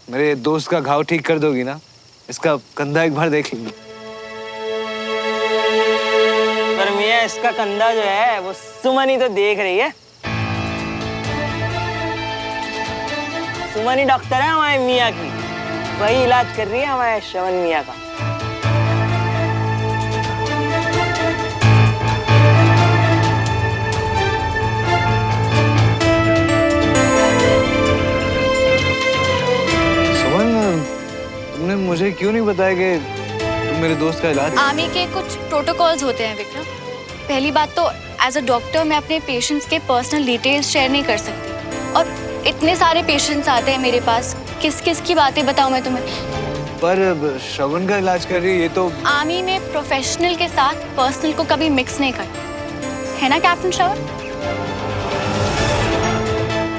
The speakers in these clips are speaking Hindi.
मेरे दोस्त का घाव ठीक कर दोगी ना? इसका कंधा एक बार देख लीजिए। पर मियाँ इसका कंधा जो है वो सुमन ही तो देख रही है। सुमन ही डॉक्टर है हमारे मियाँ की, वही इलाज कर रही है हमारे श्रवण मियाँ का। तुमने मुझे क्यों नहीं बताया कि तुम मेरे दोस्त का इलाज? आर्मी के कुछ प्रोटोकॉल्स होते हैं विक्रम। पहली बात तो एज अ डॉक्टर मैं अपने पेशेंट्स के पर्सनल डिटेल्स शेयर नहीं कर सकती, और इतने सारे पेशेंट्स आते हैं मेरे पास, किस किस की बातें बताऊं मैं तुम्हें। पर श्रवण का इलाज कर रही है, ये तो आर्मी में प्रोफेशनल के साथ पर्सनल को कभी मिक्स नहीं करते, है ना कैप्टन श्रवण?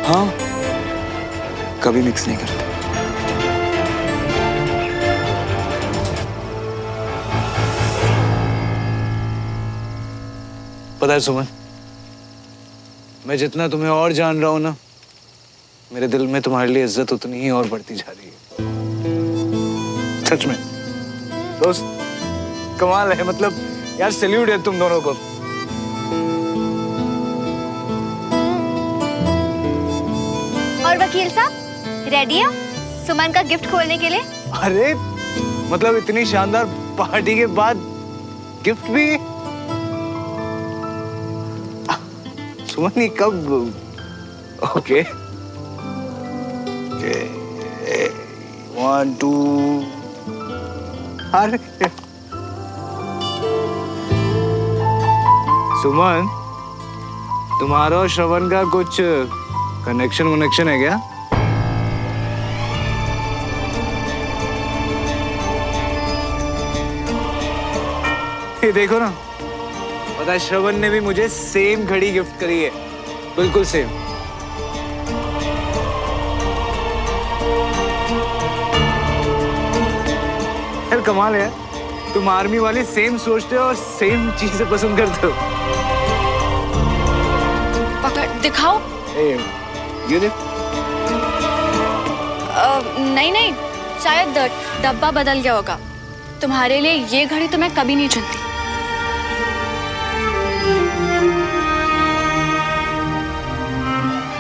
हाँ, कभी मिक्स नहीं करते। पता है सुमन, मैं जितना तुम्हें और जान रहा हूं ना, मेरे दिल में तुम्हारे लिए इज्जत उतनी ही और बढ़ती जा रही है। सच में दोस्त, कमाल है। मतलब यार सैल्यूट है तुम दोनों को। और वकील साहब रेडी हो सुमन का गिफ्ट खोलने के लिए? अरे मतलब इतनी शानदार पार्टी के बाद गिफ्ट भी? सुमन ये कब? ओके, 1 2। अरे सुमन, तुम्हारा और श्रवण का कुछ कनेक्शन है क्या? ये देखो ना, पता है श्रवण ने भी मुझे सेम घड़ी गिफ्ट करी है, बिल्कुल सेम। यार कमाल है, तुम आर्मी वाले सेम सोचते हो और सेम चीजें पसंद करते हो। पकड़ दिखाओ। ये देख। नहीं, शायद डब्बा बदल गया होगा। तुम्हारे लिए ये घड़ी तो मैं कभी नहीं चुनती।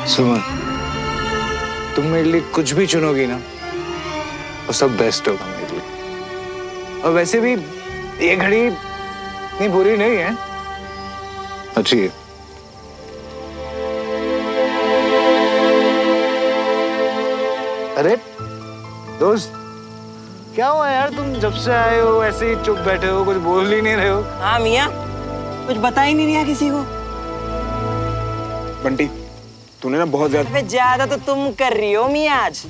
सुमन, तुम मेरे लिए कुछ भी चुनोगी ना, वो सब बेस्ट होगा मेरे लिए। और वैसे भी ये घड़ी इतनी बुरी नहीं है, अच्छी है। अरे दोस्त, क्या हुआ यार? तुम जब से आए हो ऐसे ही चुप बैठे हो, कुछ बोल ही नहीं रहे हो। हाँ मियाँ, कुछ बता ही नहीं रहा किसी को। बंटी, तूने ना बहुत ज्यादा तो तुम कर रही हो मियाँ। आज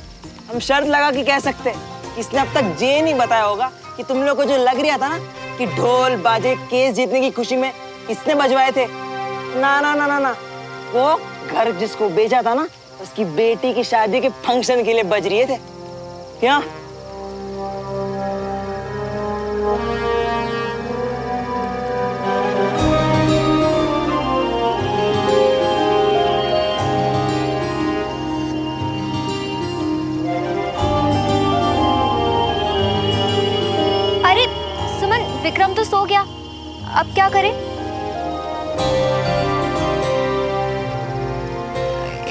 हम शर्त लगा के कह सकते हैं, इसने अब तक ये नहीं बताया होगा कि तुम लोग को जो लग रहा था ना कि ढोल बाजे केस जीतने की खुशी में इसने बजवाए थे, ना ना ना ना ना, वो घर जिसको बेचा था ना, उसकी बेटी की शादी के फंक्शन के लिए बज रहे थे। क्या? अरे सुमन, विक्रम तो सो गया, अब क्या करें?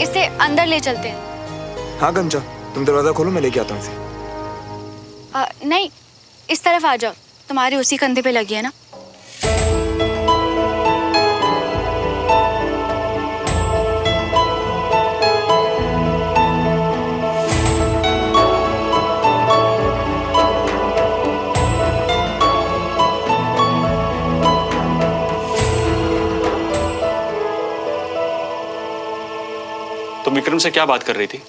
इसे अंदर ले चलते हैं। हाँ कंचा, तुम दरवाजा खोलो, मैं लेके आता हूँ इसे। नहीं, इस तरफ आ जाओ, तुम्हारे उसी कंधे पे लगी है ना। तुम विक्रम से क्या बात कर रही थी?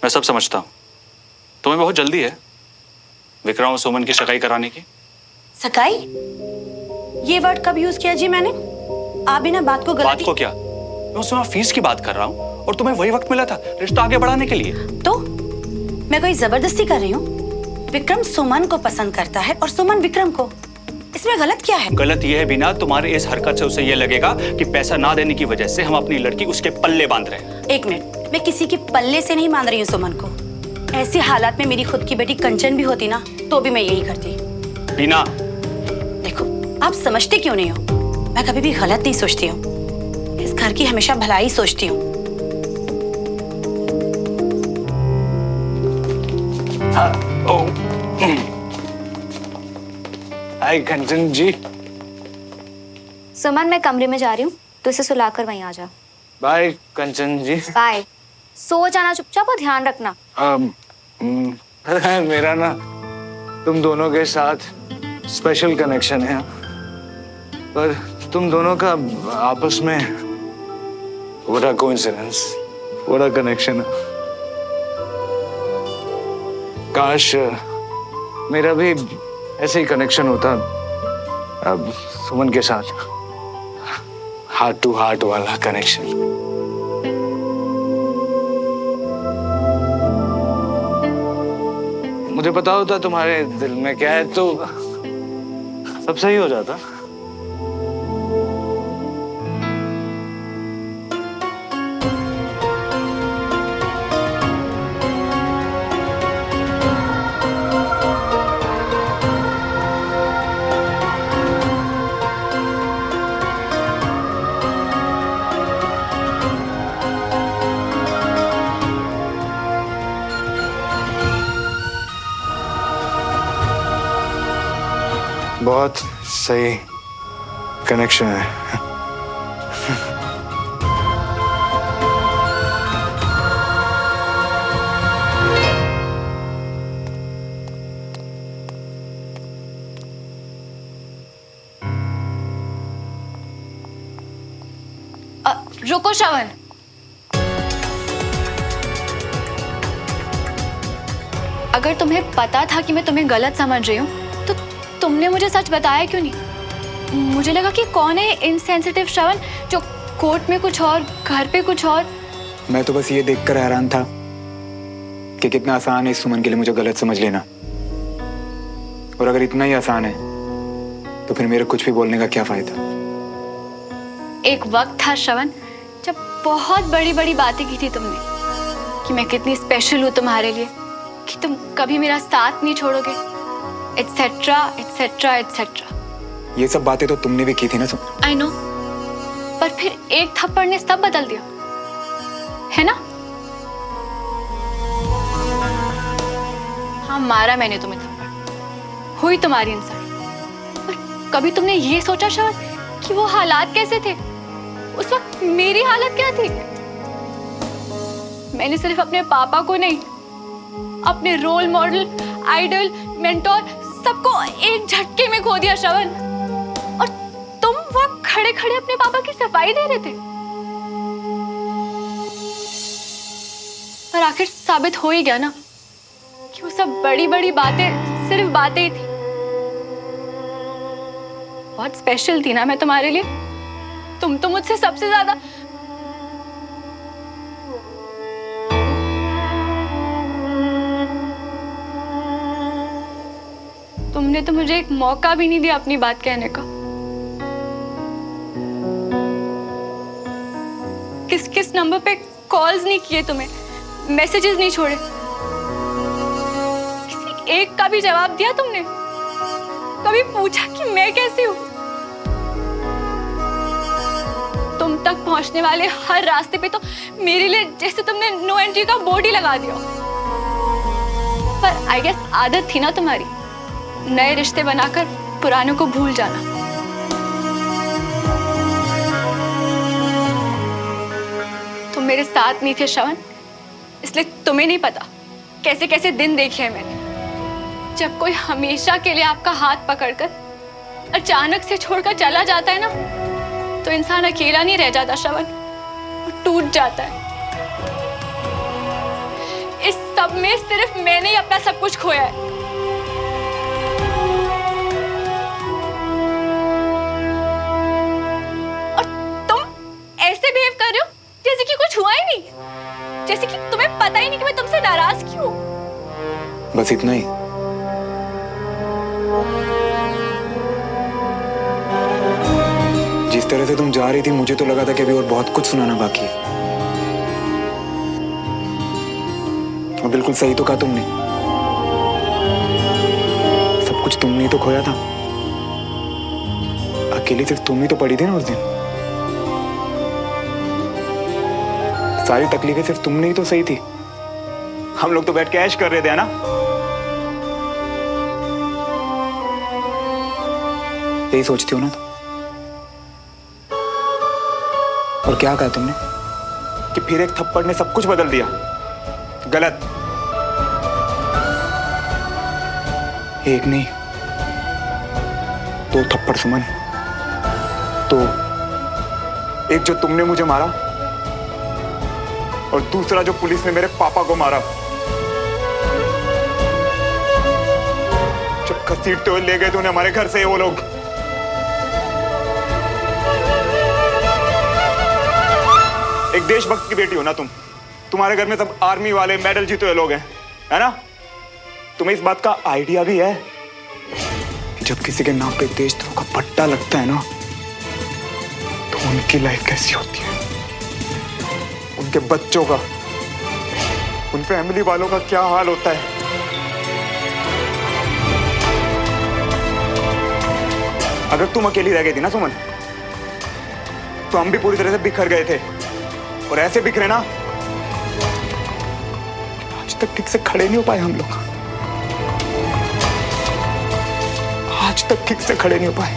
मैं सब समझता हूँ। तुम्हें बहुत जल्दी है विक्रम और सुमन की सगाई कराने की। सगाई? ये वर्ड कब यूज किया जी मैंने? आप भी ना बात को बात को क्या? मैं उस समय फीस की बात कर रहा हूँ और तुम्हें वही वक्त मिला था रिश्ता आगे बढ़ाने के लिए। तो मैं कोई जबरदस्ती कर रही हूँ? विक्रम सुमन को पसंद करता है और सुमन विक्रम को, इसमें गलत क्या है? गलत ये है बिना, तुम्हारे इस हरकत से उसे ये लगेगा कि पैसा ना देने की वजह से हम अपनी लड़की उसके पल्ले बांध रहे हैं। एक मिनट, मैं किसी के पल्ले से नहीं बांध रही हूँ सुमन को। ऐसे हालात में मेरी खुद की बेटी कंचन भी होती ना तो भी मैं यही करती। टीना, देखो, आप समझते क्यों नहीं हो? मैं कभी भी गलत नहीं सोचती हूँ। इस घर की हमेशा भलाई सोचती हूँ। हाय कंचन जी। सुमन, मैं कमरे में जा रही हूँ, तो इसे सुलाकर वहीं आ जा। बाय कंचन जी। बाय। सो जाना चुपचाप और ध्यान रखना। मेरा ना तुम दोनों के साथ स्पेशल कनेक्शन है, पर तुम दोनों का आपस में बड़ा कोइंसिडेंस, बड़ा कनेक्शन है। काश मेरा भी ऐसे ही कनेक्शन होता अब सुमन के साथ, हार्ट टू हार्ट वाला कनेक्शन। मुझे पता होता तुम्हारे दिल में क्या है तो सब सही हो जाता। बहुत सही कनेक्शन है। रुको श्रवण, अगर तुम्हें पता था कि मैं तुम्हें गलत समझ रही हूँ तो तुमने मुझे सच बताया क्यों नहीं? मुझे लगा कि कौन है इनसेंसिटिव श्रवण जो कोर्ट में कुछ और, घर पे कुछ और। मैं तो बस ये देखकर हैरान था कि कितना आसान है इस सुमन के लिए मुझे गलत समझ लेना। और अगर इतना ही आसान है तो फिर मेरे कुछ भी बोलने का क्या फायदा? एक वक्त था श्रवण जब बहुत बड़ी बड़ी बातें की थी तुमने कि मैं कितनी स्पेशल हूँ तुम्हारे लिए, कि तुम कभी मेरा साथ नहीं छोड़ोगे, एटसेट्रा एटसेट्रा एटसेट्रा। ये सब बातें तो तुमने भी की थी ना सुमन। आई नो, पर फिर एक थप्पड़ ने सब बदल दिया, है ना? हाँ, मारा मैंने तुम्हें थप्पड़, हुई तुम्हारी इंसल्ट। पर कभी तुमने ये सोचा श्रवण कि वो हालात कैसे थे? उस वक्त मेरी हालत क्या थी? मैंने सिर्फ अपने पापा को नहीं, अपने रोल मॉडल, आइडल, मेंटोर सबको एक झटके में खो दिया श्रवण। और तुम वहां खड़े खड़े अपने पापा की सफाई दे रहे थे। पर आखिर साबित हो ही गया ना कि वो सब बड़ी बड़ी बातें सिर्फ बातें ही थी। बहुत स्पेशल थी ना मैं तुम्हारे लिए। तुम तो मुझसे सबसे ज्यादा। तुमने तो मुझे एक मौका भी नहीं दिया अपनी बात कहने का। किस किस नंबर पे कॉल्स नहीं किए तुम्हें, मैसेजेस नहीं छोड़े, किसी एक का भी जवाब दिया तुमने? कभी पूछा कि मैं कैसी हूं? तुम तक पहुंचने वाले हर रास्ते पे तो मेरे लिए जैसे तुमने नो एंट्री का बोर्ड ही लगा दिया। पर आई गेस आदत थी ना तुम्हारी नए रिश्ते बनाकर पुरानों को भूल जाना। तुम मेरे साथ नहीं थे श्रवण, इसलिए तुम्हें नहीं पता कैसे कैसे दिन देखे हैं मैंने। जब कोई हमेशा के लिए आपका हाथ पकड़कर अचानक से छोड़कर चला जाता है ना, तो इंसान अकेला नहीं रह जाता श्रवण, वो टूट जाता है। इस सब में सिर्फ मैंने ही अपना सब कुछ खोया है। और तुम ऐसे बिहेव कर रहे हो जैसे कि कुछ हुआ ही नहीं, जैसे कि तुम्हें पता ही नहीं कि मैं तुमसे नाराज क्यों हूं। बस इतना ही। जिस तरह से तुम जा रही थी मुझे तो लगा था कि अभी और बहुत कुछ सुनाना बाकी है। और बिल्कुल सही तो कहा तुमने, सब कुछ तुमने ही तो खोया था। अकेली सिर्फ तुम ही तो पड़ी थी ना उस दिन। सारी तकलीफें सिर्फ तुमने ही तो सही थी। हम लोग तो बैठ के ऐश कर रहे थे, है ना? यही सोचती हो ना तुम? और क्या कहा तुमने कि फिर एक थप्पड़ ने सब कुछ बदल दिया? गलत। एक नहीं, दो थप्पड़ सुमन। तो एक जो तुमने मुझे मारा और दूसरा जो पुलिस ने मेरे पापा को मारा। जब घसीटते हुए ले गए थे उन्हें हमारे घर से वो लोग। एक देशभक्त की बेटी हो ना तुम। तुम्हारे घर में सब आर्मी वाले मेडल जीते हुए लोग हैं, है ना? तुम्हें इस बात का आइडिया भी है कि जब किसी के नाम पे देशद्रोह का पट्टा लगता है ना, तो उनकी लाइफ कैसी होती है, उनके बच्चों का, उन फैमिली वालों का क्या हाल होता है। अगर तुम अकेली रह गई थी ना सुमन, तो हम भी पूरी तरह से बिखर गए थे। और ऐसे बिखरे ना, आज तक ठीक से खड़े नहीं हो पाए हम लोग। आज तक ठीक से खड़े नहीं हो पाए।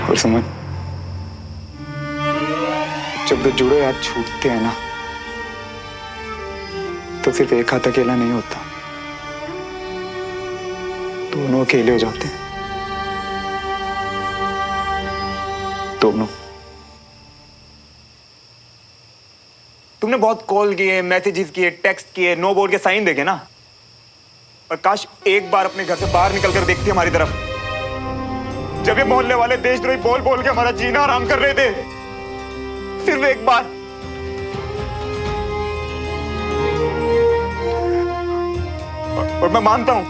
और सुमन, जब दो जुड़े हाथ छूटते हैं ना, तो सिर्फ एक हाथ अकेला नहीं होता, दोनों अकेले हो जाते हैं। दोनों। तुमने बहुत कॉल किए, मैसेजेस किए, टेक्स्ट किए, नो बोर्ड के साइन देखे ना, और काश एक बार अपने घर से बाहर निकलकर देखती हमारी तरफ। जब ये मोहल्ले वाले देशद्रोही बोल बोल के हमारा जीना आराम कर रहे थे, सिर्फ एक बार। और मैं मानता हूं,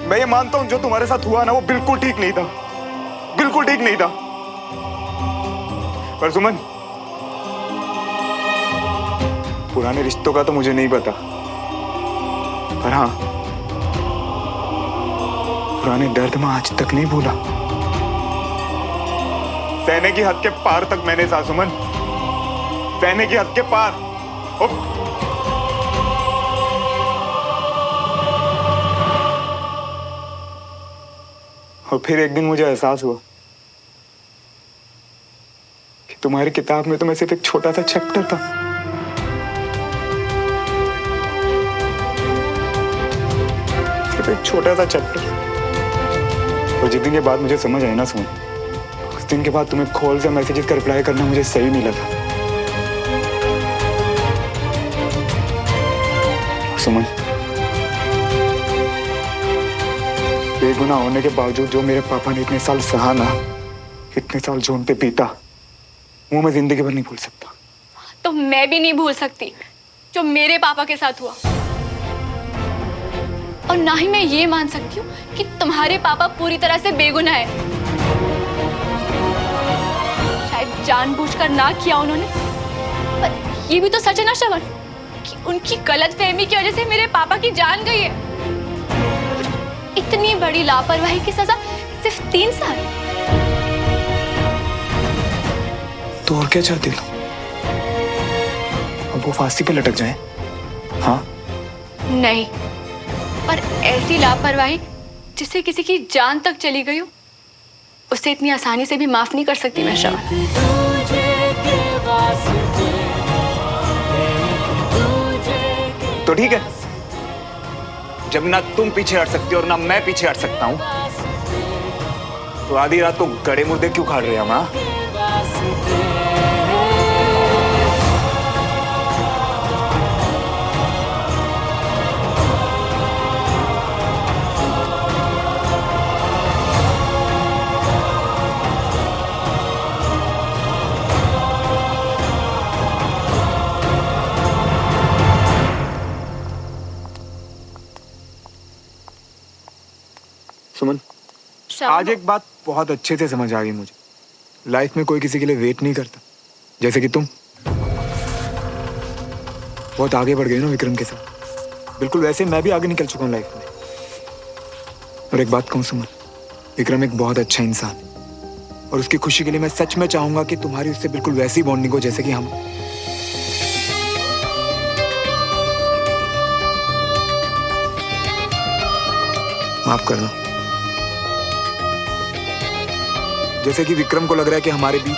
मैं ये मानता हूं जो तुम्हारे साथ हुआ ना, वो बिल्कुल ठीक नहीं था, बिल्कुल ठीक नहीं था। पर सुमन, पुराने रिश्तों का तो मुझे नहीं पता, पर हाँ, पुराने दर्द में आज तक नहीं भूला। सहने की हद के पार तक मैंने सहा सुमन, सहने की हद के पार। और फिर एक दिन मुझे एहसास हुआ कि तुम्हारी किताब में तो मैं सिर्फ एक छोटा सा चैप्टर था। सिर्फ एक छोटा सा चैप्टर। और जिस दिन ये बात मुझे समझ आई ना सुन, उस दिन के बाद तुम्हें कॉल से मैसेजेस का रिप्लाई करना मुझे सही नहीं लगा। सुमन, बेगुनाह होने के बावजूद जो मेरे पापा ने इतने साल सहा ना, इतने साल जो उन पे बीता, वो मैं जिंदगी भर नहीं भूल सकता। तो मैं भी नहीं भूल सकती जो मेरे पापा के साथ हुआ, और ना ही मैं ये मान सकती हूँ कि तुम्हारे पापा पूरी तरह से बेगुनाह है। शायद जानबूझकर ना किया उन्होंने, पर ये भी तो सच है ना श्रवण, कि उनकी गलतफहमी की वजह से मेरे पापा की जान गई है। इतनी बड़ी लापरवाही की सजा सिर्फ 3 साल। तो और क्या चाहती हो? अब वो फांसी पे लटक जाए? हाँ? नहीं, पर ऐसी लापरवाही जिससे किसी की जान तक चली गई हो, उसे इतनी आसानी से भी माफ नहीं कर सकती मैं श्रवण। तो ठीक है, जब ना तुम पीछे हट सकती हो और ना मैं पीछे हट सकता हूं, तो आधी रात को गड़े मुर्दे क्यों खाड़ रहे हैं हम? हाँ? आज एक बात बहुत अच्छे से समझ आ गई मुझे। लाइफ में कोई किसी के लिए वेट नहीं करता, जैसे कि तुम बहुत आगे बढ़ गई ना विक्रम के साथ। बिल्कुल वैसे मैं भी आगे निकल चुका हूँ लाइफ में। और एक बात कहूँ सुमन, विक्रम एक बहुत अच्छा इंसान है और उसकी खुशी के लिए मैं सच में चाहूंगा कि तुम्हारी उससे बिल्कुल वैसी बॉन्डिंग हो जैसे कि हम। माफ करना, जैसे कि विक्रम को लग रहा है कि हमारे बीच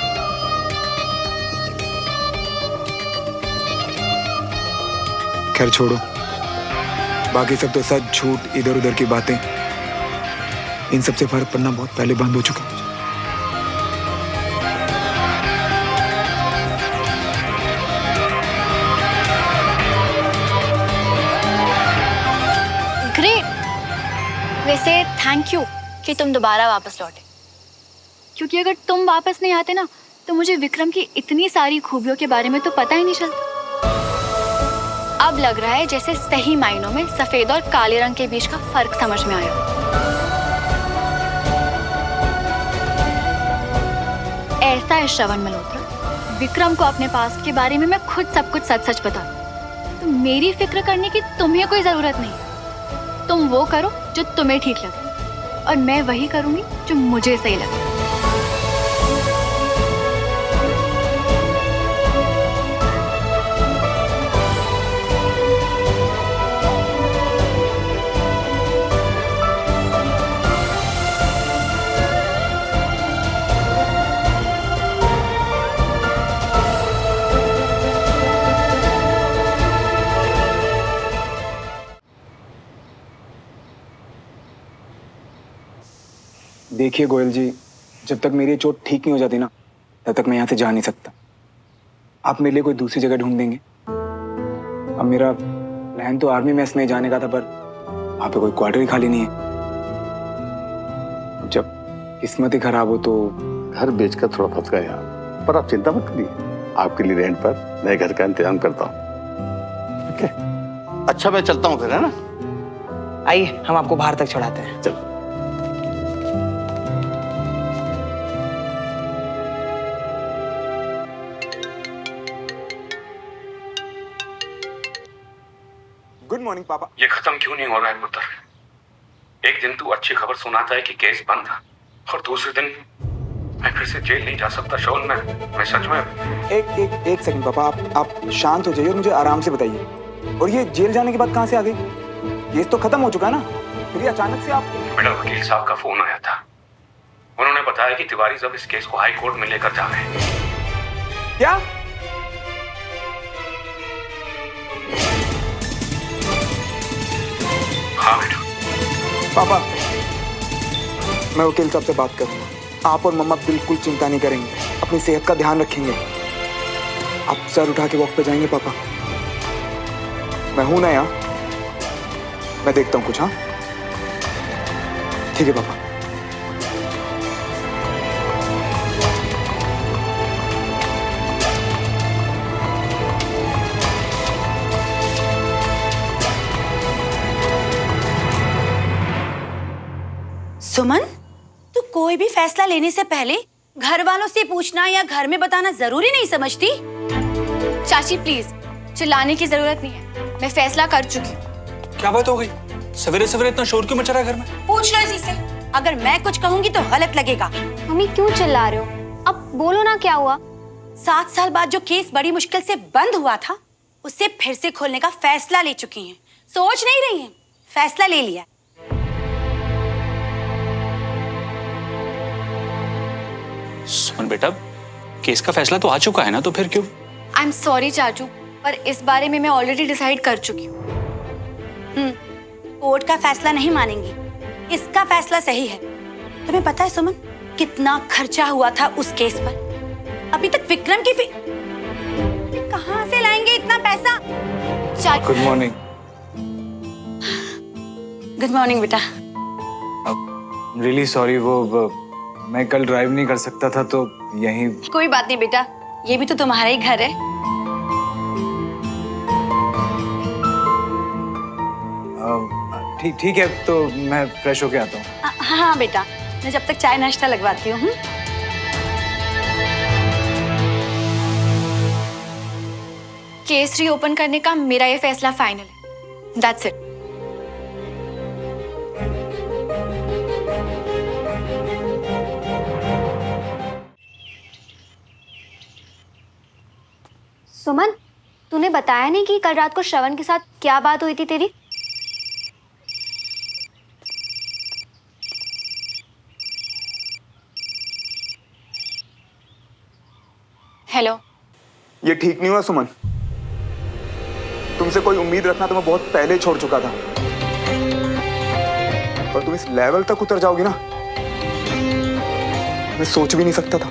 खैर छोड़ो, बाकी सब तो सच झूठ इधर उधर की बातें, इन सबसे फर्क पड़ना बहुत पहले बंद हो चुका है। ग्रेट। वैसे थैंक यू कि तुम दोबारा वापस लौटे, क्योंकि अगर तुम वापस नहीं आते ना तो मुझे विक्रम की इतनी सारी खूबियों के बारे में तो पता ही नहीं चलता। अब लग रहा है जैसे सही मायनों में सफेद और काले रंग के बीच का फर्क समझ में आया। ऐसा है श्रवण मल्होत्रा, विक्रम को अपने पास के बारे में मैं खुद सब कुछ सच सच बता, तो मेरी फिक्र करने की तुम्हें कोई जरूरत नहीं। तुम वो करो जो तुम्हें ठीक लगे और मैं वही करूंगी जो मुझे सही लगे। देखिए गोयल जी, जब तक मेरी चोट ठीक नहीं हो जाती ना, तब तक मैं यहाँ से जा नहीं सकता। आप मेरे लिए कोई दूसरी जगह ढूंढ देंगे? अब मेरा प्लान तो आर्मी मेस में जाने का था, पर वहाँ पे कोई क्वार्टर ही खाली नहीं है। जब किस्मत ही खराब हो तो घर बेचकर थोड़ा फंस गया यार, पर आप चिंता मत करिए, आपके लिए रेंट पर नए घर का इंतजाम करता हूँ। ठीक है, अच्छा मैं चलता हूँ फिर, है ना? आइए हम आपको बाहर तक चढ़ाते हैं। चलो। गुड मॉर्निंग पापा। ये खत्म क्यों नहीं हो रहा है पुत्र? एक दिन तू अच्छी खबर सुनाता है कि केस बंद है और दूसरे दिन मैं फिर से जेल नहीं जा सकता। शोल मैं सच में एक सेकंड पापा, आप शांत हो जाइए और मुझे आराम से बताइए। और ये जेल जाने की बात कहाँ से आ गई? केस तो खत्म हो चुका है ना, फिर अचानक से आप? बेटा वकील साहब का फोन आया था, उन्होंने बताया कि तिवारी जब इस केस को हाई कोर्ट में लेकर जा रहे हैं। क्या? हाँ बेटा। पापा मैं वकील साहब से बात करूंगा। आप और मम्मा बिल्कुल चिंता नहीं करेंगे, अपनी सेहत का ध्यान रखेंगे। आप सर उठा के वॉक पे जाएंगे पापा? मैं हूं ना यहाँ, मैं देखता हूँ कुछ। हाँ ठीक है पापा। सुमन, तू कोई भी फैसला लेने से पहले घर वालों से पूछना या घर में बताना जरूरी नहीं समझती? चाची प्लीज, चिल्लाने की जरूरत नहीं है, मैं फैसला कर चुकी हूँ। क्या बात हो गई? सवेरे सवेरे इतना शोर क्यों मचा रहा है घर में? पूछ लो इसी से, अगर मैं कुछ कहूंगी तो गलत लगेगा। मम्मी क्यों चिल्ला रहे हो? अब बोलो ना क्या हुआ? 7 साल बाद जो केस बड़ी मुश्किल से बंद हुआ था, उसे फिर से खोलने का फैसला ले चुकी हैं। सोच नहीं रही हैं, फैसला ले लिया। सुमन बेटा, केस का फैसला तो आ चुका है ना, तो फिर क्यों? आई एम सॉरी चाचू, पर इस बारे में मैं ऑलरेडी डिसाइड कर चुकी हूँ। कोर्ट का फैसला नहीं मानेंगी, इसका फैसला सही है। तुम्हें पता है सुमन, कितना खर्चा हुआ था उस केस पर? अभी तक विक्रम की कहाँ से लाएंगे इतना पैसा? Good morning. गुड मॉर्निंग बेटा। रियली सॉरी, वो मैं कल ड्राइव नहीं कर सकता था तो यहीं। कोई बात नहीं बेटा, ये भी तो तुम्हारा ही घर है। ठीक है, तो मैं फ्रेश होके आता हूँ। हाँ बेटा, मैं जब तक चाय नाश्ता लगवाती हूँ। केस रीओपन करने का मेरा ये फैसला फाइनल है। That's it. सुमन, तूने बताया नहीं कि कल रात को श्रवण के साथ क्या बात हुई थी तेरी? हेलो। ये ठीक नहीं हुआ सुमन। तुमसे कोई उम्मीद रखना तो मैं बहुत पहले छोड़ चुका था, और तुम इस लेवल तक उतर जाओगी ना, मैं सोच भी नहीं सकता था।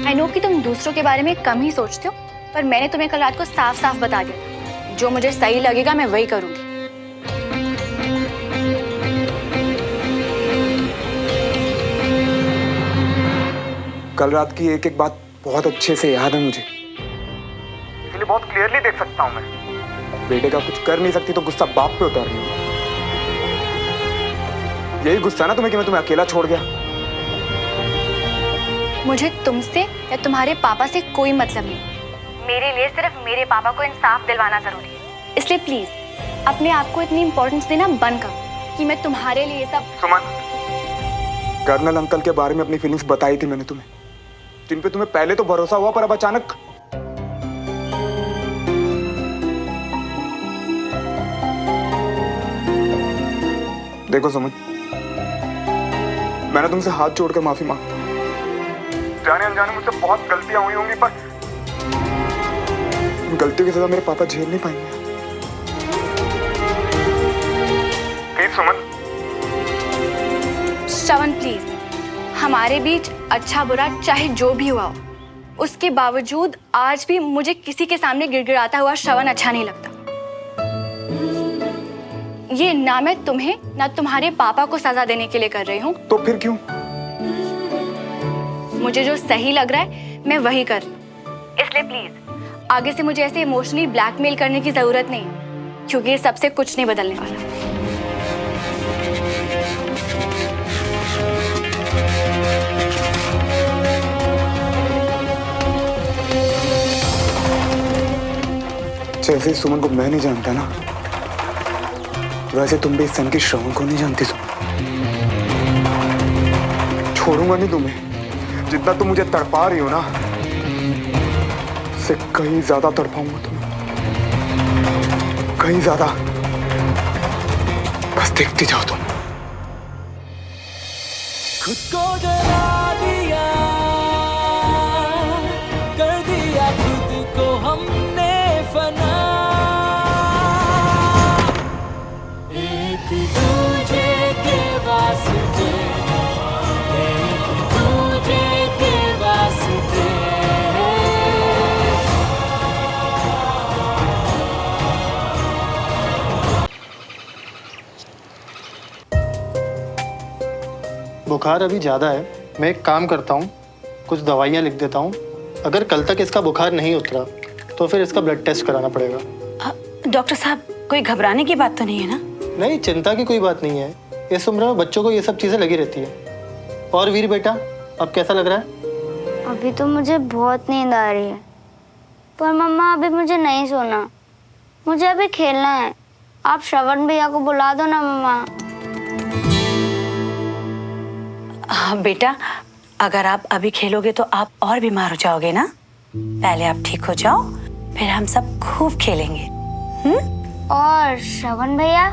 आई नो कि तुम दूसरों के बारे में कम ही सोचते हो, पर मैंने तुम्हें कल रात को साफ साफ बता दिया, जो मुझे सही लगेगा मैं वही करूंगी। कल रात की एक एक बात बहुत अच्छे से याद है मुझे, इसलिए बहुत क्लियरली देख सकता हूं मैं। बेटे का कुछ कर नहीं सकती तो गुस्सा बाप पे उतार रही हूं। यही गुस्सा ना तुम्हें कि मैं तुम्हें अकेला छोड़ गया। मुझे तुमसे या तुम्हारे पापा से कोई मतलब नहीं। मेरे लिए सिर्फ मेरे पापा को इंसाफ दिलवाना जरूरी है। इसलिए प्लीज अपने आप को इतनी इंपॉर्टेंस देना बंद करो कि मैं तुम्हारे लिए सब। सुमन, कर्नल अंकल के बारे में अपनी फीलिंग्स बताई थी मैंने तुम्हें, जिन पे तुम्हें पहले तो भरोसा हुआ, पर अब अचानक। देखो सुमन, मैंने तुमसे हाथ जोड़कर माफी मांगता हूं। जाने अनजाने मुझसे बहुत गलतियां हुई होंगी, पर गलतियों की सजा मेरे पापा झेल नहीं पाएंगे। Please Suman. श्रवण प्लीज, हमारे बीच अच्छा बुरा चाहे जो भी हुआ हो, उसके बावजूद आज भी मुझे किसी के सामने गिड़गिड़ाता हुआ श्रवण अच्छा नहीं लगता। ये ना मैं तुम्हें ना तुम्हारे पापा को सजा देने के लिए कर रही हूँ। तो फिर क्यों? मुझे जो सही लग रहा है मैं वही कर रही हूँ। इसलिए प्लीज आगे से मुझे ऐसे इमोशनली ब्लैकमेल करने की जरूरत नहीं है, क्योंकि ये सबसे कुछ नहीं बदलने वाला। जैसे सुमन को मैं नहीं जानता ना, वैसे तुम भी इस सन की श्रवण को नहीं जानती। सुमन, छोड़ूंगा नहीं तुम्हें। जितना तुम मुझे तड़पा रही हो ना, उससे कहीं ज्यादा तड़पाऊंगा तुम्हें, कहीं ज्यादा। बस देखती जाओ तुम। खुद को जला दिया, कर दिया खुद को हमने फना। एक दूजे के वास्ते, एक दूजे के वास्ते। बुखार अभी ज़्यादा है, मैं एक काम करता हूँ, कुछ दवाइयाँ लिख देता हूँ। अगर कल तक इसका बुखार नहीं उतरा तो फिर इसका ब्लड टेस्ट कराना पड़ेगा। डॉक्टर साहब, कोई घबराने की बात तो नहीं है ना? नहीं, चिंता की कोई बात नहीं है। इस उम्र में बच्चों को ये सब चीज़ें लगी रहती है। और वीर बेटा, अब कैसा लग रहा है? अभी तो मुझे बहुत नींद आ रही है, पर मम्मा अभी मुझे नहीं सोना, मुझे अभी खेलना है। आप श्रवण भैया को बुला दो ना मम्मा। हाँ बेटा, अगर आप अभी खेलोगे तो आप और बीमार हो जाओगे ना। पहले आप ठीक हो जाओ, फिर हम सब खूब खेलेंगे। और श्रवण भैया?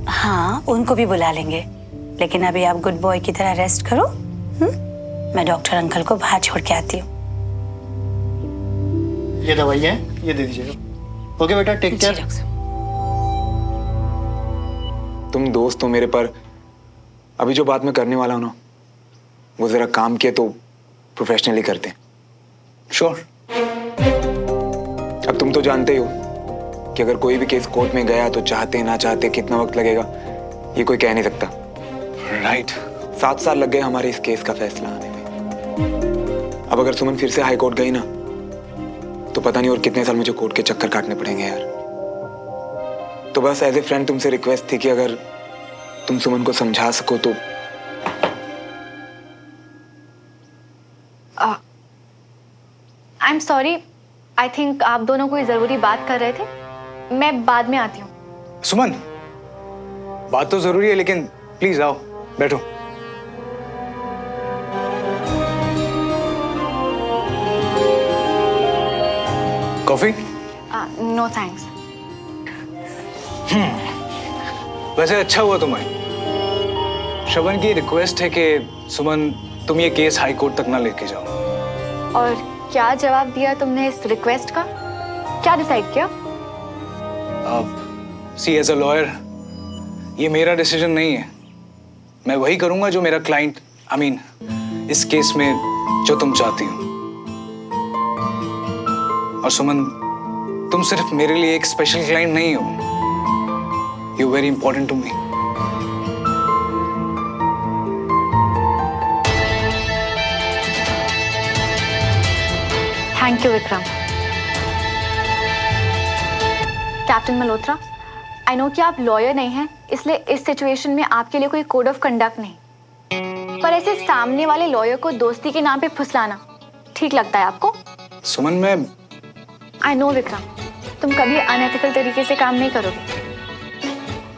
हाँ, उनको भी बुला लेंगे, लेकिन अभी आप गुड बॉय की तरह रेस्ट करो। मैं डॉक्टर अंकल को बाहर छोड़ के आती हूँ। ये दवाइयाँ हैं, ये दे दीजिएगा। ओके बेटा, टेक केयर। तुम दोस्त हो मेरे, पर अभी जो बात मैं करने वाला हूं ना, वो जरा काम किए तो प्रोफेशनली करते हैं। श्योर। अब तुम तो जानते ही हो कि अगर कोई भी केस कोर्ट में गया तो चाहते ना चाहते कितना वक्त लगेगा ये कोई कह नहीं सकता। राइट। 7 साल लग गए हमारे इस केस का फैसला आने में। अब अगर सुमन फिर से हाई कोर्ट गई ना, तो पता नहीं और कितने साल मुझे कोर्ट के चक्कर काटने पड़ेंगे यार। तो बस एज ए फ्रेंड तुमसे रिक्वेस्ट थी कि अगर तुम सुमन को समझा सको तो I am sorry, I think आप दोनों कोई ज़रूरी बात कर रहे थे, मैं बाद में आती हूँ। सुमन, बात तो जरूरी है लेकिन प्लीज आओ, बैठो। कॉफी? No thanks. वैसे अच्छा हुआ तुम्हें। श्रवण की रिक्वेस्ट है कि सुमन तुम ये केस हाई कोर्ट तक ना लेके जाओ। और क्या जवाब दिया तुमने इस रिक्वेस्ट का? क्या डिसाइड किया? सी एज अ लॉयर ये मेरा डिसीजन नहीं है। मैं वही करूंगा जो मेरा क्लाइंट इस केस में जो तुम चाहती हो। और सुमन, तुम सिर्फ मेरे लिए एक स्पेशल क्लाइंट नहीं हो, you very important to me. Thank you Vikram. Captain Malhotra, I know कि आप लॉयर नहीं हैं, इसलिए इस सिचुएशन में आपके लिए कोई कोड ऑफ कंडक्ट नहीं, पर ऐसे सामने वाले लॉयर को दोस्ती के नाम पे फुसलाना ठीक लगता है आपको? सुमन, मैं आई नो विक्रम, तुम कभी अनएथिकल तरीके से काम नहीं करोगे,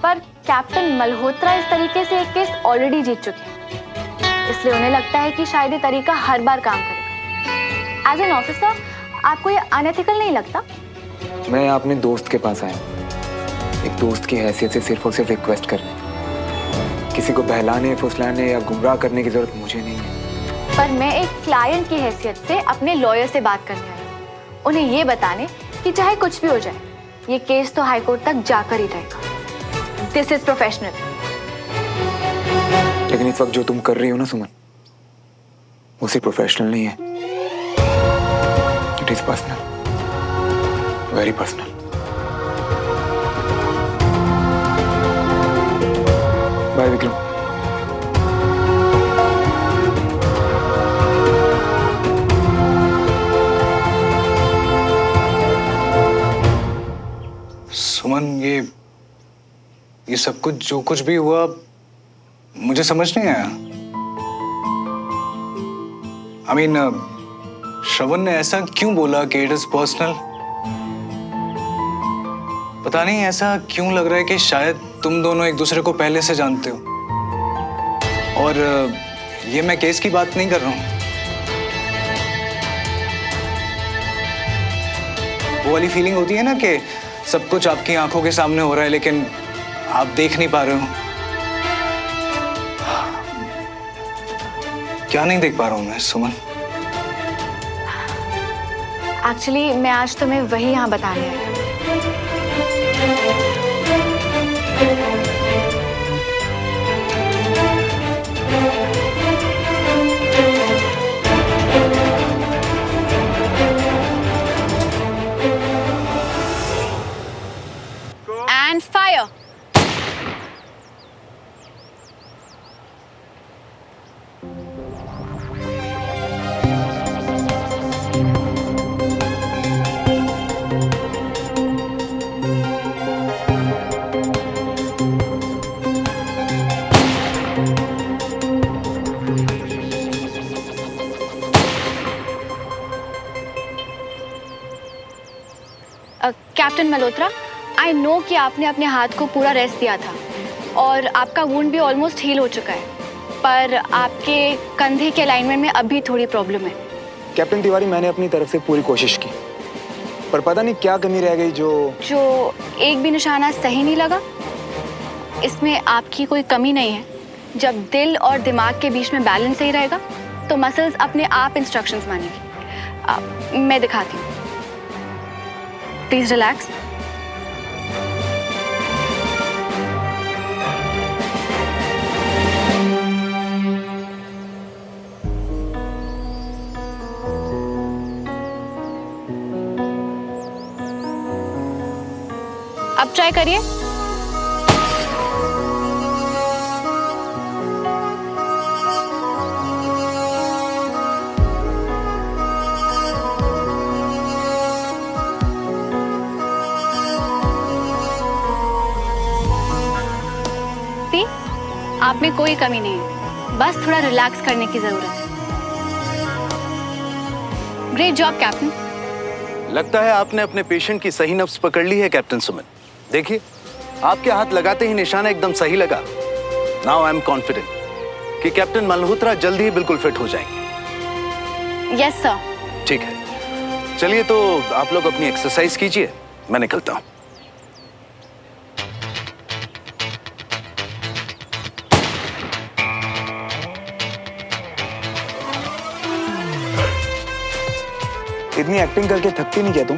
पर कैप्टन मल्होत्रा इस तरीके से एक केस ऑलरेडी जीत चुके हैं, इसलिए उन्हें लगता है कि शायद ये तरीका हर बार काम करेगा। एज एन ऑफिसर आपको ये अनएथिकल नहीं लगता? मैं अपने दोस्त के पास आया, एक दोस्त की हैसियत से सिर्फ और सिर्फ रिक्वेस्ट करने, किसी को बहलाने, फुसलाने या गुमराह करने की जरूरत मुझे नहीं है। पर मैं एक क्लाइंट की हैसियत से अपने लॉयर से बात करने आई हूँ, उन्हें ये बताने कि चाहे कुछ भी हो जाए, ये केस तो हाई कोर्ट तक जाकर ही रहेगा। This is professional. लेकिन इस वक्त जो तुम कर रही हो ना सुमन, वो सिर्फ प्रोफेशनल नहीं है, it is personal, very personal. By Vikram. Suman, ये सब कुछ जो कुछ भी हुआ मुझे समझ नहीं आया। श्रवण ने ऐसा क्यों बोला कि इट इज पर्सनल? पता नहीं ऐसा क्यों लग रहा है कि शायद तुम दोनों एक दूसरे को पहले से जानते हो। और ये मैं केस की बात नहीं कर रहा हूं, वो वाली फीलिंग होती है ना कि सब कुछ आपकी आंखों के सामने हो रहा है लेकिन आप देख नहीं पा रहे हो। क्या नहीं देख पा रहा हूं मैं सुमन? एक्चुअली मैं आज तुम्हें वही यहाँ बताने आई हूँ। And fire. Captain Malhotra, I know कि आपने अपने हाथ को पूरा रेस्ट दिया था और आपका वुंड भी ऑलमोस्ट हील हो चुका है, पर आपके कंधे के अलाइनमेंट में अभी थोड़ी प्रॉब्लम है। कैप्टन तिवारी, मैंने अपनी तरफ से पूरी कोशिश की, पर पता नहीं क्या कमी रह गई जो एक भी निशाना सही नहीं लगा। इसमें आपकी कोई कमी नहीं है। जब दिल और दिमाग के बीच में बैलेंस सही रहेगा तो मसल्स अपने आप इंस्ट्रक्शंस मानेंगी। मैं दिखाती हूँ, प्लीज रिलैक्स। अब ट्राई करिए। सी, आप में कोई कमी नहीं है, बस थोड़ा रिलैक्स करने की जरूरत है। Great job captain. लगता है आपने अपने पेशेंट की सही नब्ज पकड़ ली है कैप्टन सुमन। देखिए, आपके हाथ लगाते ही निशाना एकदम सही लगा। नाउ आई एम कॉन्फिडेंट कि कैप्टन मल्होत्रा जल्दी ही बिल्कुल फिट हो जाएंगे। Yes sir. ठीक है, चलिए तो आप लोग अपनी एक्सरसाइज कीजिए, मैं निकलता हूं। इतनी एक्टिंग करके थकती नहीं क्या तुम?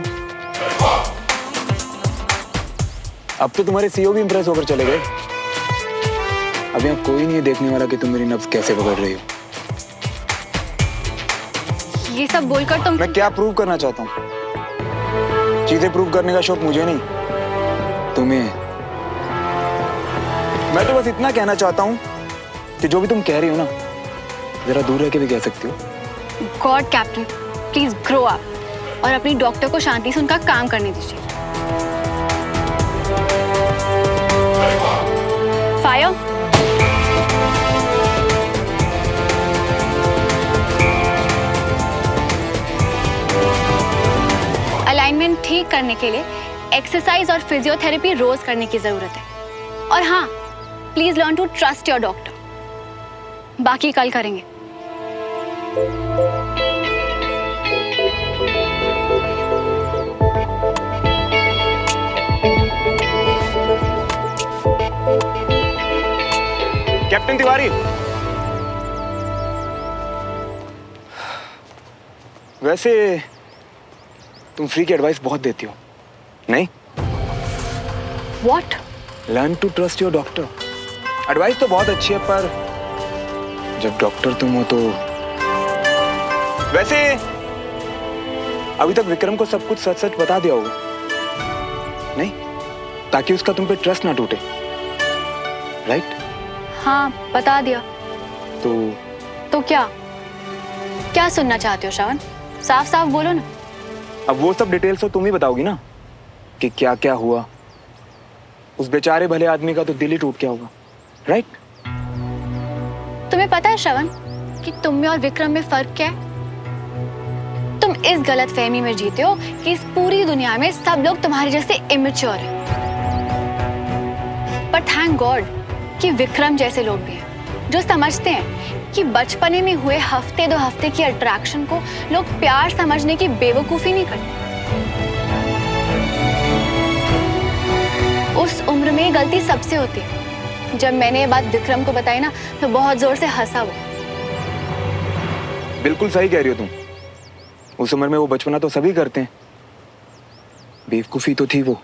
अब तो तुम्हारे सीईओ भी इंप्रेस होकर चले गए। अब यहाँ कोई नहीं है देखने वाला कि तुम मेरी नब्ज कैसे पकड़ रही हो। ये सब बोलकर तुम... मैं क्या प्रूव करना चाहता हूँ? चीजें प्रूव करने का शौक मुझे नहीं, तुम्हें। मैं तो बस इतना कहना चाहता हूँ कि जो भी तुम कह रही हो ना, जरा दूर रह के भी कह सकती हो। God captain, please grow up और अपनी डॉक्टर को शांति से उनका काम करने दीजिए। फायर। अलाइनमेंट ठीक करने के लिए एक्सरसाइज और फिजियोथेरेपी रोज करने की जरूरत है। और हाँ, please learn to trust your doctor. बाकी कल करेंगे। कैप्टन तिवारी, वैसे तुम फ्री की एडवाइस बहुत देती हो, नहीं? What? Learn to trust your doctor. Advice तो बहुत अच्छी है, पर जब डॉक्टर तुम हो तो... वैसे अभी तक विक्रम को सब कुछ सच सच बता दिया होगा, नहीं? ताकि उसका तुम पे ट्रस्ट ना टूटे, राइट? हाँ, बता दिया। तो क्या क्या सुनना चाहते हो श्रवण? साफ साफ बोलो ना। अब वो सब डिटेल्स तो तुम ही बताओगी ना, कि क्या क्या हुआ। उस बेचारे भले आदमी का तो दिल ही टूट गया होगा, राइट? तुम्हें पता है श्रवण कि तुम में और विक्रम में फर्क क्या है? तुम इस गलत फहमी में जीते हो कि इस पूरी दुनिया में सब लोग तुम्हारे जैसे इमेच्योर हैं। पर थैंक गॉड कि विक्रम जैसे लोग भी हैं जो समझते हैं कि बचपने में हुए हफ्ते 2 हफ्ते की अट्रैक्शन को लोग प्यार समझने की बेवकूफी नहीं करते। उस उम्र में गलती सबसे होती है। जब मैंने ये बात विक्रम को बताई ना, तो बहुत जोर से हंसा वो। बिल्कुल सही कह रही हो तुम। उस उम्र में वो बचपना तो सभी करते हैं, बेवकूफी तो थी वो।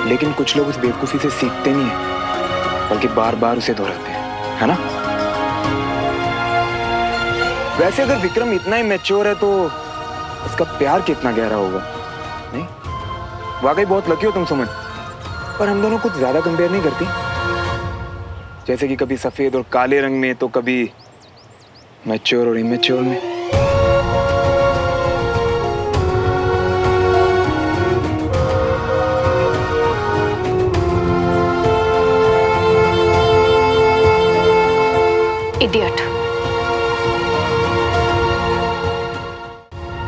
लेकिन कुछ लोग उस बेवकूफी से सीखते नहीं है, बल्कि बार बार उसे दोहराते हैं, है ना? वैसे अगर विक्रम इतना ही मैच्योर है तो उसका प्यार कितना गहरा होगा, नहीं? वाकई बहुत लकी हो तुम सुमन। पर हम दोनों कुछ ज्यादा कंपेयर नहीं करती। जैसे कि कभी सफेद और काले रंग में, तो कभी मैच्योर और इमेच्योर में। इडियट।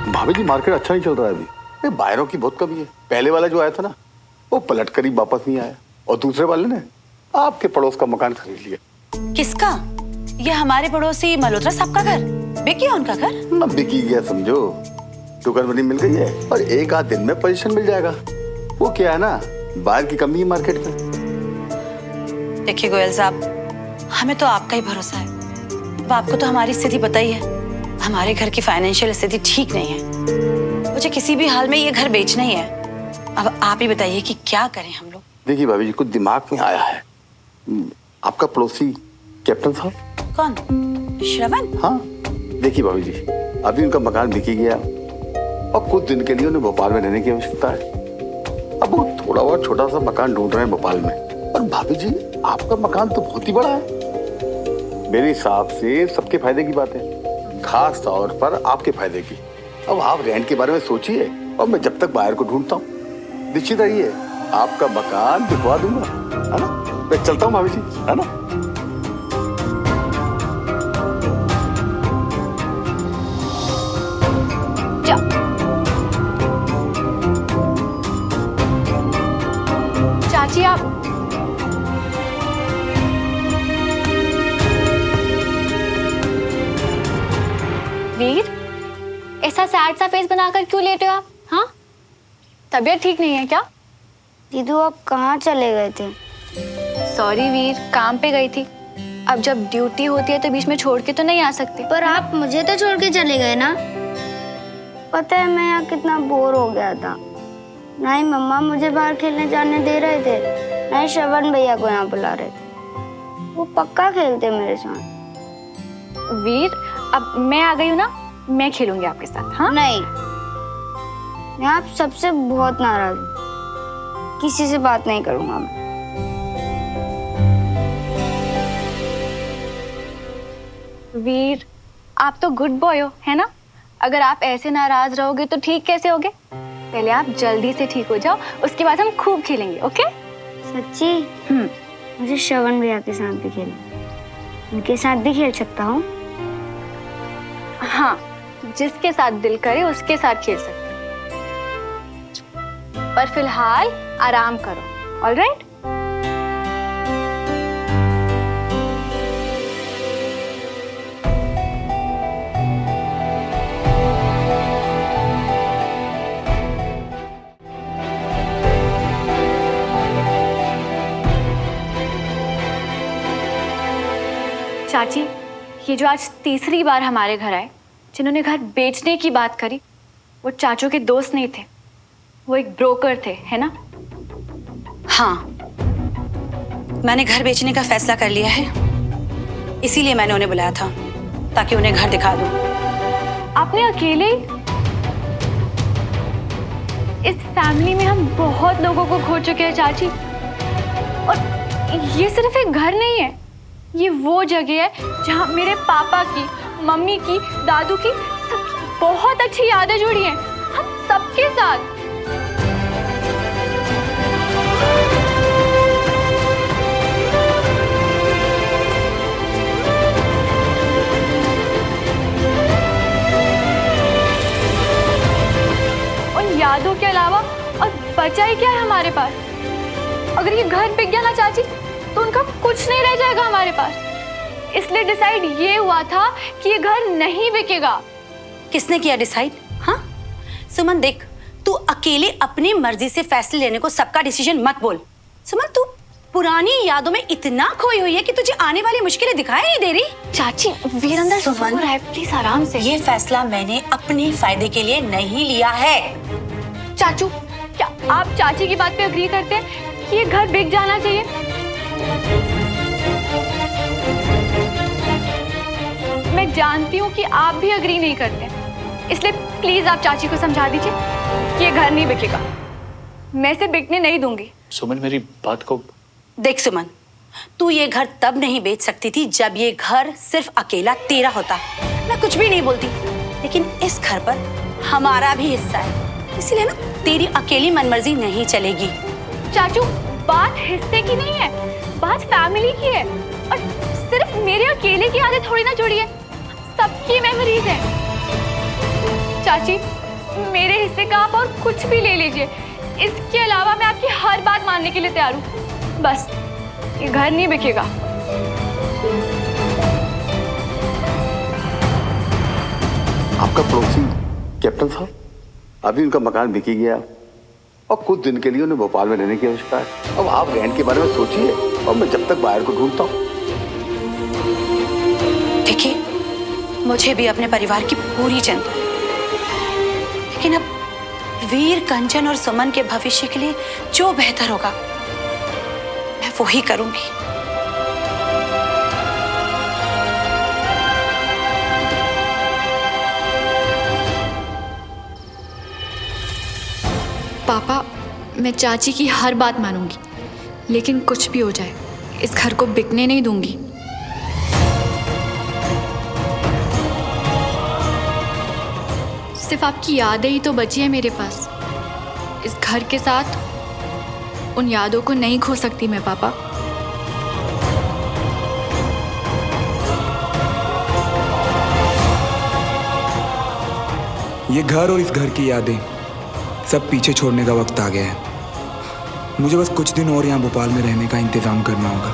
भाभी जी, मार्केट अच्छा नहीं चल रहा है अभी। ये बायरों की बहुत कमी है। पहले वाला जो आया था ना, वो पलट कर ही वापस नहीं आया, और दूसरे वाले ने आपके पड़ोस का मकान खरीद लिया। किसका? ये हमारे पड़ोसी मल्होत्रा साहब का घर। बिकी है उनका घर? ना बिकी गया समझो, टुकड़ बनी मिल गई है और 1 आध दिन में पोजीशन मिल जाएगा। वो क्या है ना, बायर की कमी है मार्केट में। देखिए गोयल साहब, हमें तो आपका ही भरोसा है। अब आपको तो हमारी स्थिति पता ही है। हमारे घर की फाइनेंशियल स्थिति ठीक नहीं है। मुझे किसी भी हाल में ये घर बेचना ही है। अब आप ही बताइए कि क्या करें हम लोग। देखिए भाभी जी, कुछ दिमाग में आया है। आपका पड़ोसी कैप्टन साहब। कौन? श्रवण? हाँ, देखिए भाभी जी, अभी उनका मकान बिकी गया और कुछ दिन के लिए उन्हें भोपाल में रहने की आवश्यकता है। अब वो थोड़ा बहुत छोटा सा मकान ढूंढ रहे हैं भोपाल में। और भाभी जी, आपका मकान तो बहुत ही बड़ा है। मेरे हिसाब से सबके फायदे की बात है, खास तौर पर आपके फायदे की। अब आप रेंट के बारे में सोचिए और मैं जब तक बाहर को ढूंढता हूँ, निश्चित रहिए आपका मकान दिखवा दूंगा, है ना? मैं चलता हूँ भाभी जी, है ना? ऐसा सैड सा फेस बनाकर क्यों लेटे हो आप? हाँ, तबीयत ठीक नहीं है क्या? दीदू आप कहाँ चले गए थे? सॉरी वीर, काम पे गई थी। अब जब ड्यूटी होती है तो बीच में छोड़ के तो नहीं आ सकती। पर आप मुझे तो छोड़ के चले गए ना। पता है मैं यहाँ कितना बोर हो गया था। ना ही मम्मा मुझे बाहर खेलने जाने दे रहे थे, ना ही श्रवण भैया को यहाँ बुला रहे थे। वो पक्का खेलते मेरे साथ। वीर, अब मैं आ गई हूँ ना, मैं खेलूंगी आपके साथ। हाँ नहीं, मैं आप सबसे बहुत नाराज हूँ। किसी से बात नहीं करूंगा मैं। वीर, आप तो गुड बॉय हो, है ना? अगर आप ऐसे नाराज रहोगे तो ठीक कैसे होगे? पहले आप जल्दी से ठीक हो जाओ, उसके बाद हम खूब खेलेंगे। ओके? सच्ची? मुझे श्रवण भैया के साथ भी खेलना। उनके साथ भी खेल सकता हूँ? हाँ, जिसके साथ दिल करे उसके साथ खेल सकते हैं। पर फिलहाल आराम करो। ऑलराइट? चाची, ये जो आज तीसरी बार हमारे घर आए, जिन्होंने घर बेचने की बात करी, वो चाचू के दोस्त नहीं थे, वो एक ब्रोकर थे, है ना? हाँ, मैंने घर बेचने का फैसला कर लिया है, इसीलिए मैंने उन्हें बुलाया था ताकि उन्हें घर दिखा दूं। आपने अकेले? इस फैमिली में हम बहुत लोगों को खो चुके हैं चाची। और ये सिर्फ एक घर नहीं है, ये वो जगह है जहाँ मेरे पापा की, मम्मी की, दादू की सबकी बहुत अच्छी यादें जुड़ी हैं, हम सबके साथ। उन यादों के अलावा और बचा ही क्या है हमारे पास? अगर ये घर बिक गया ना चाची, तो उनका कुछ नहीं रह जाएगा हमारे पास। इसलिए डिसाइड ये हुआ था कि ये घर नहीं बिकेगा। किसने किया डिसाइड? हाँ सुमन, देख, तू अकेले अपनी मर्जी से फैसले लेने को सबका डिसीजन मत बोल। सुमन, तू पुरानी यादों में इतना खोई हुई है कि तुझे आने वाली मुश्किलें दिखाई नहीं दे रही। चाची, वीर अंदर सो रहा है, प्लीज आराम से। ये फैसला मैंने अपने फायदे के लिए नहीं लिया है। चाचू, क्या आप चाची की बात पे अग्री करते हैं कि ये घर बिक जाना चाहिए? मैं जानती हूँ कि आप भी अग्री नहीं करते, इसलिए प्लीज आप चाची को समझा दीजिए कि ये घर नहीं बिकेगा। मैं इसे बिकने नहीं दूंगी। सुमन, मेरी बात को देख सुमन, तू ये घर तब नहीं बेच सकती थी जब ये घर सिर्फ अकेला तेरा होता। मैं कुछ भी नहीं बोलती, लेकिन इस घर पर हमारा भी हिस्सा है, इसीलिए ना तेरी अकेली मनमर्जी नहीं चलेगी। चाचू, बात हिस्से की नहीं है, बात फैमिली की है। और सिर्फ मेरे अकेले की आदत थोड़ी ना जुड़ी है, सबकी मेमोरीज है। चाची, मेरे हिस्से का आप और कुछ भी ले लीजिए, इसके अलावा मैं आपकी हर बात मानने के लिए तैयार हूँ। बस ये घर नहीं बिकेगा। आपका पड़ोसी कैप्टन साहब, अभी उनका मकान बिक ही गया और कुछ दिन के लिए उन्हें भोपाल में रहने की आवश्यकता है। अब आप रेंट के बारे में सोचिए और मैं जब तक बाहर को ढूंढता हूँ। देखिए, मुझे भी अपने परिवार की पूरी चिंता है, लेकिन अब वीर, कंचन और सुमन के भविष्य के लिए जो बेहतर होगा मैं वो ही करूंगी। पापा, मैं चाची की हर बात मानूंगी, लेकिन कुछ भी हो जाए इस घर को बिकने नहीं दूंगी। सिर्फ आपकी यादें ही तो बची है मेरे पास। इस घर के साथ उन यादों को नहीं खो सकती मैं पापा। ये घर और इस घर की यादें सब पीछे छोड़ने का वक्त आ गया है। मुझे बस कुछ दिन और यहाँ भोपाल में रहने का इंतजाम करना होगा।